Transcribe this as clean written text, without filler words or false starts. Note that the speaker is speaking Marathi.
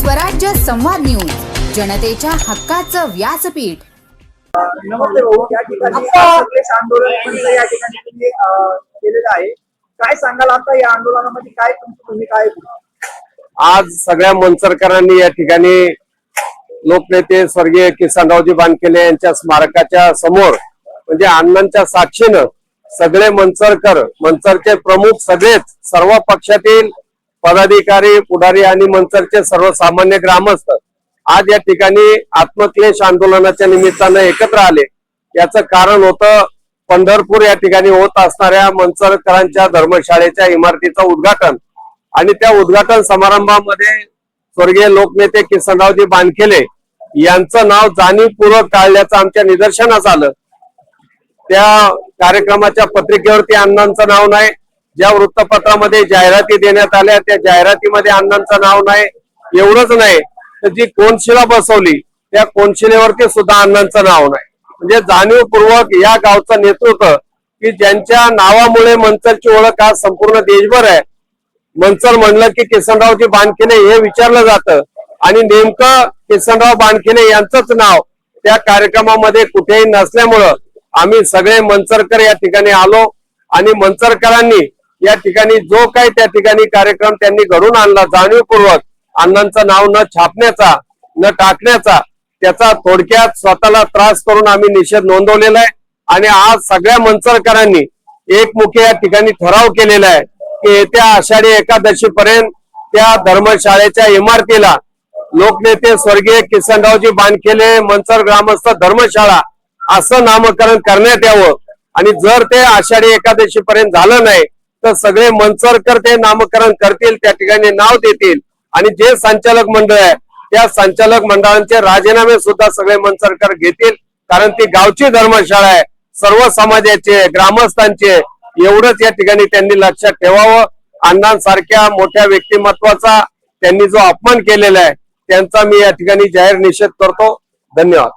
स्वराज्य संवाद न्यूज, जनतेच्या हक्काचं व्यासपीठ। नमस्ते भाऊ, या ठिकाणी अखिलेश आंदोलन या ठिकाणी तुम्ही केलेलं आहे, काय सांगाल आता या आंदोलनामध्ये काय तुमची भूमिका आहे? आज सगळ्या मंचरकरांनी या ठिकाणी लोकनेते स्वर्गीय किसनरावजी बानखेले यांच्या स्मारकाच्या समोर म्हणजे अण्णांच्या साक्षीनं सगळे मंचरचे प्रमुख सगळेच सर्व पक्षातील पदाधिकारी पुढारी आणि मंचरचे सर्वसामान्य ग्रामस्थ आज या ठिकाणी आत्मक्लेश आंदोलनाच्या निमित्तानं एकत्र आले। याचं कारण होतं पंढरपूर या ठिकाणी होत असणाऱ्या मंचरकरांच्या धर्मशाळेच्या इमारतीचं उद्घाटन आणि त्या उद्घाटन समारंभामध्ये स्वर्गीय लोकनेते किसनरावजी बानखेले यांचं नाव जाणीवपूर्वक टाळल्याचं आमच्या निदर्शनास आलं। त्या कार्यक्रमाच्या पत्रिकेवरती अण्णांचं नाव नाही, ज्या वृत्तपत्रामध्ये जाहिराती देण्यात आल्या त्या जाहिरातीमध्ये अण्णांचं नाव नाही। एवढंच नाही तर जी कोनशिला बसवली त्या कोनशिलेवरती सुद्धा अण्णांचं नाव नाही। म्हणजे जाणीवपूर्वक या गावचं नेतृत्व की ज्यांच्या नावामुळे मंचरची ओळख आज संपूर्ण देशभर आहे। मंचर म्हणलं की किसनरावजी बानखेले हे विचारलं जातं आणि नेमकं किसनराव बानखेले यांचंच नाव त्या कार्यक्रमामध्ये कुठेही नसल्यामुळं आम्ही सगळे मंचरकर या ठिकाणी आलो आणि मंचरकरांनी या ठिकाणी जो काही त्या ठिकाणी कार्यक्रम त्यांनी घडून आणला जाणीवपूर्वक अण्णांचं नाव न छापण्याचा न टाकण्याचा त्याचा थोडक्यात स्वतःला त्रास करून आम्ही निषेध नोंदवलेला आहे। आणि आज सगळ्या मंचरकरांनी एकमुखी या ठिकाणी ठराव केलेला आहे की येत्या आषाढी एकादशी पर्यंत त्या धर्मशाळेच्या इमारतीला लोकनेते स्वर्गीय किसनरावजी बानखेले मंचर ग्रामस्थ धर्मशाळा असं नामकरण करण्यात यावं। आणि जर ते आषाढी एकादशी पर्यंत झालं नाही तर सगळे मंचरकर ते नामकरण करतील, त्या ठिकाणी नाव देतील आणि जे संचालक मंडळ आहे त्या संचालक मंडळांचे राजीनामे सुद्धा सगळे मंचरकर घेतील, कारण ती गावची धर्मशाळा आहे, सर्व समाजाचे ग्रामस्थांचे। एवढंच या ठिकाणी त्यांनी लक्षात ठेवावं। अण्णांसारख्या मोठ्या व्यक्तिमत्वाचा त्यांनी जो अपमान केलेला आहे त्यांचा मी या ठिकाणी जाहीर निषेध करतो। धन्यवाद।